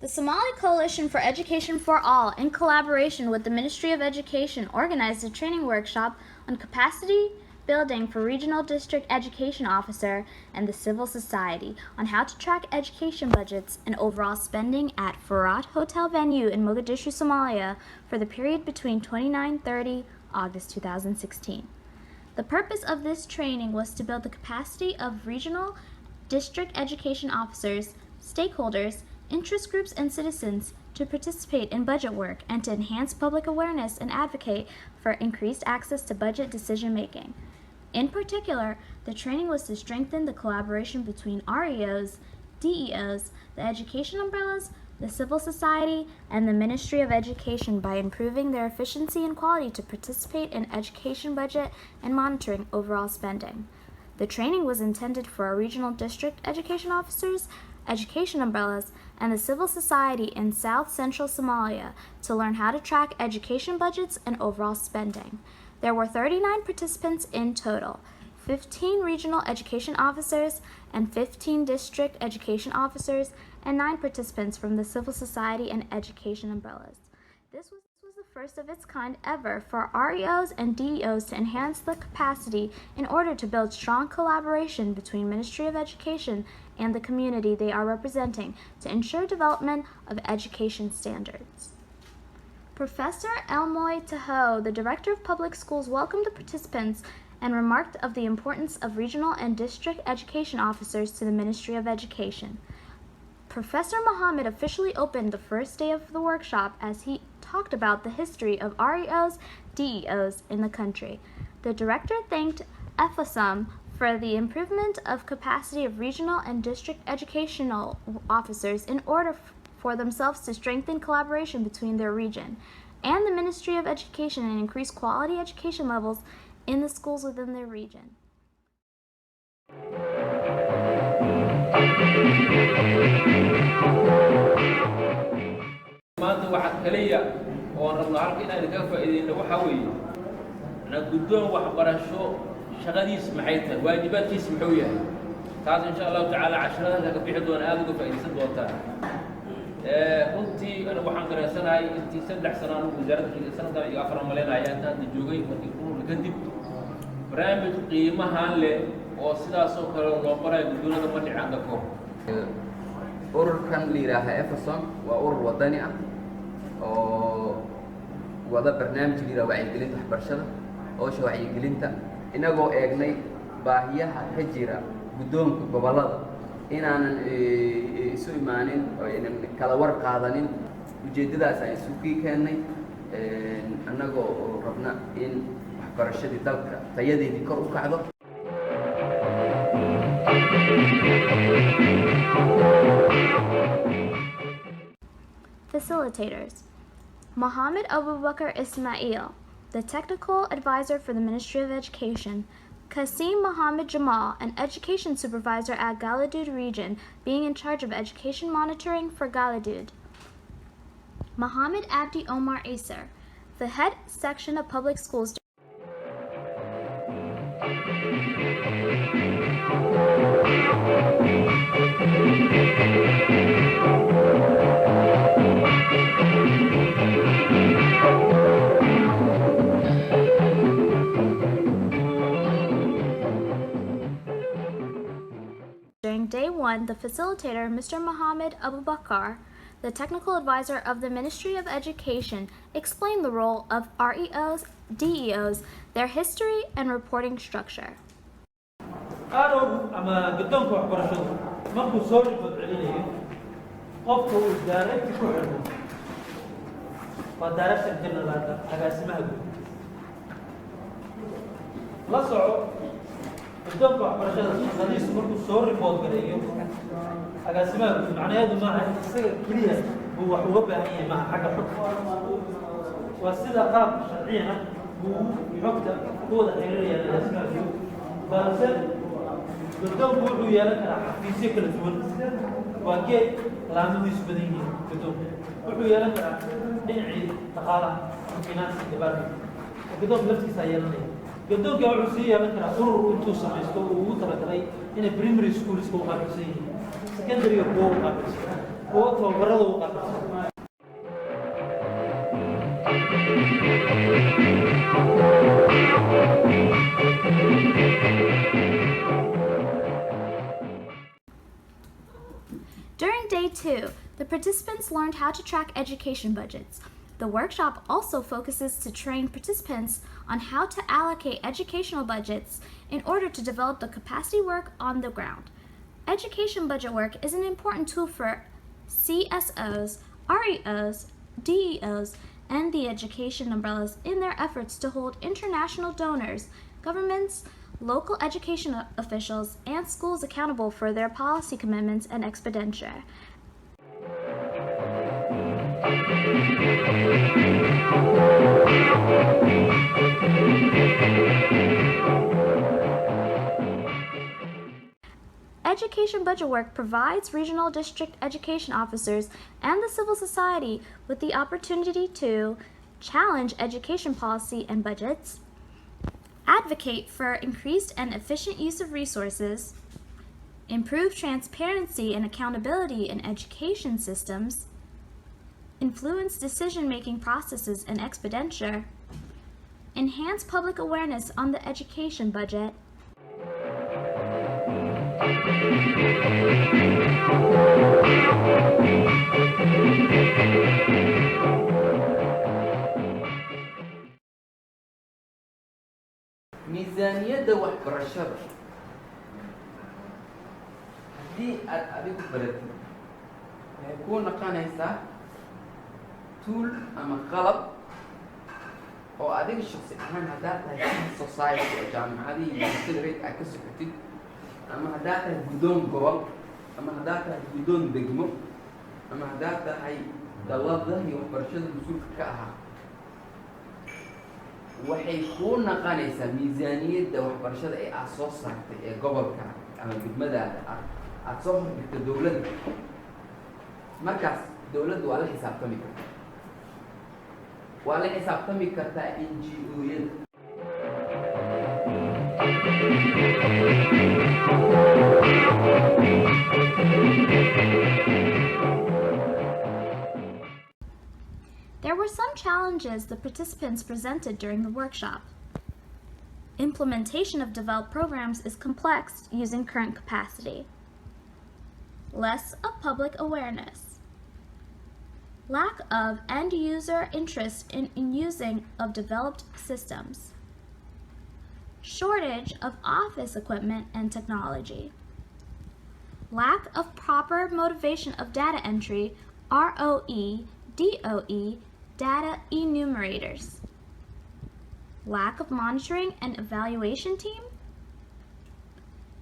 The Somali Coalition for Education for All, in collaboration with the Ministry of Education, organized a training workshop on capacity building for Regional District Education Officer and the civil society on how to track education budgets and overall spending at Furat Hotel venue in Mogadishu, Somalia for the period between 29-30 August 2016. The purpose of this training was to build the capacity of regional district education officers, stakeholders, interest groups, and citizens to participate in budget work and to enhance public awareness and advocate for increased access to budget decision-making. In particular, the training was to strengthen the collaboration between REOs, DEOs, the education umbrellas, the civil society, and the Ministry of Education by improving their efficiency and quality to participate in education budget and monitoring overall spending. The training was intended for our regional district education officers, education umbrellas, and the civil society in South Central Somalia to learn how to track education budgets and overall spending. There were 39 participants in total, 15 regional education officers and 15 district education officers, and 9 participants from the civil society and education umbrellas. This was the first of its kind ever for REOs and DEOs to enhance the capacity in order to build strong collaboration between Ministry of Education and the community they are representing to ensure development of education standards. Professor Elmoy Tahoe, the Director of Public Schools, welcomed the participants and remarked of the importance of regional and district education officers to the Ministry of Education. Professor Mohammed officially opened the first day of the workshop as he talked about the history of REOs, DEOs in the country. The director thanked Efasom for the improvement of capacity of regional and district educational officers in order for themselves to strengthen collaboration between their region and the Ministry of Education and increase quality education levels in the schools within their region. maanta waxa kaliya oo rabno halka inaan ka faa'iideyno waxa weeye na guddoon waxbarasho shaqadiis maxay tahay waajibaadkiis muxuu yahay taas insha Allah taala casharada ka bixi doona aad uga faa'iideysan doontaa runtii ana waxaan gareysanahay intii 3 sano anigu wasaaradda sanadka iyo 4 maleenaya intaan joogay markii ururka kadib barnaamij qiimahan leh oo sidaas oo kale loo qoray guddoonada ma dhicaan ka kor ururkan la yiraahdo Efasom waa urur wadani ah oo wada barnaamij la yiraahdo wacyigelinta waxbarashada oo wacyigelinta inagoo eegnay baahiyaha ka jira guddoonka gobolada inaanan isu imaanin oo inaan kala war qaadanin ujeedadaas ay isu keenay anagoo rabna in waxbarashadii dalka tayadeedii kor u kacdo. Facilitators: Mohammed Abubakar Ismail, the Technical Advisor for the Ministry of Education; Qasim Mohammed Jamal, an Education Supervisor at Galadud Region, being in charge of education monitoring for Galadud; Mohammed Abdi Omar Aser, the Head Section of Public Schools. During day 1, the facilitator, Mr. Mohammed Abubakar, the technical advisor of the Ministry of Education, explained the role of REOs, DEOs, their history, and reporting structure. الدكتور برشاد الحديث برضو صور ريبورت كده أقسمها معناه ما هي كلية هو وباهي مع حاجة حكم وسيدا قاب شرعيا هو حكم هو الحرية للأسماء بس قدوم بوحو يالك حفيزي كلا دوان وكي لامن يسبدين قدوم بوحو يالك دنعي تقالة فينانس ديبارتمنت قدوم لفتي سايلني قدوم قاعد سي يالك أورو انتو سميستو وتركلي إن بريمري سكول سكول قابلسي سكندري بو قابلسي بو توبرلو قابلسي During day 2, the participants learned how to track education budgets. The workshop also focuses to train participants on how to allocate educational budgets in order to develop the capacity work on the ground. Education budget work is an important tool for CSOs, REOs, DEOs, and the education umbrellas in their efforts to hold international donors, governments, local education officials, and schools accountable for their policy commitments and expenditure. Education budget work provides regional district education officers and the civil society with the opportunity to challenge education policy and budgets, advocate for increased and efficient use of resources, improve transparency and accountability in education systems, influence decision-making processes and expenditure, enhance public awareness on the education budget, miisaaniyadda waxbarashada haddii aad adigu baratid waxay kuu noqonaysaa tool ama qalab oo adiga shaksi ahaan haddaad tahay society oo jaamacadihii iyo accelerate aad ka socotid ama haddaad tahay guddoon gobol ama haddaad tahay guddoon degmo ama haddaad tahay dalladahii waxbarashada mas-uulka ka ahaa waxay kuu naqanaysaa miisaaniyadda waxbarashada ee aad soo saartay ee gobolka ama degmadaada aad soo hordhigta dowladda markaas dowladda waa la xisaabtami kartaa waa la xisaabtami kartaa NGO-yada There were some challenges the participants presented during the workshop. Implementation of developed programs is complex using current capacity. Less of public awareness. Lack of end-user interest in using of developed systems. Shortage of office equipment and technology. Lack of proper motivation of data entry, ROE, DOE, data enumerators. Lack of monitoring and evaluation team.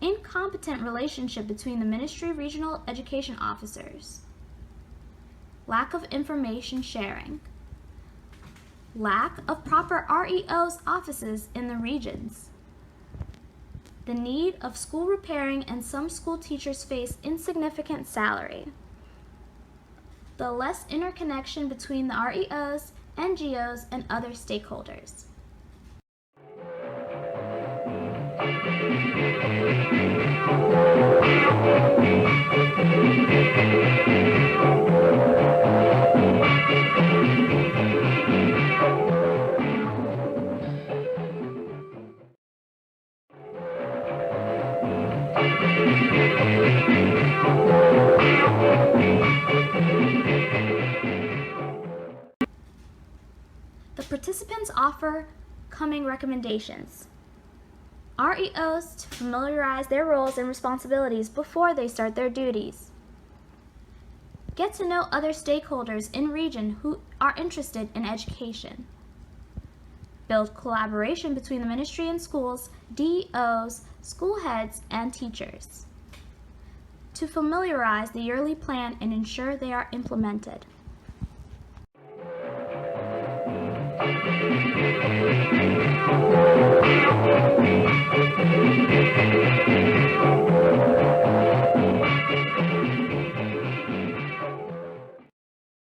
Incompetent relationship between the ministry regional education officers. Lack of information sharing. Lack of proper REOs offices in the regions. The need of school repairing and some school teachers face insignificant salary. The less interconnection between the REOs, NGOs, and other stakeholders. The participants offer coming recommendations. REOs to familiarize their roles and responsibilities before they start their duties. Get to know other stakeholders in region who are interested in education. Build collaboration between the ministry and schools, DEOs, school heads, and teachers. To familiarize the yearly plan and ensure they are implemented. Thank you.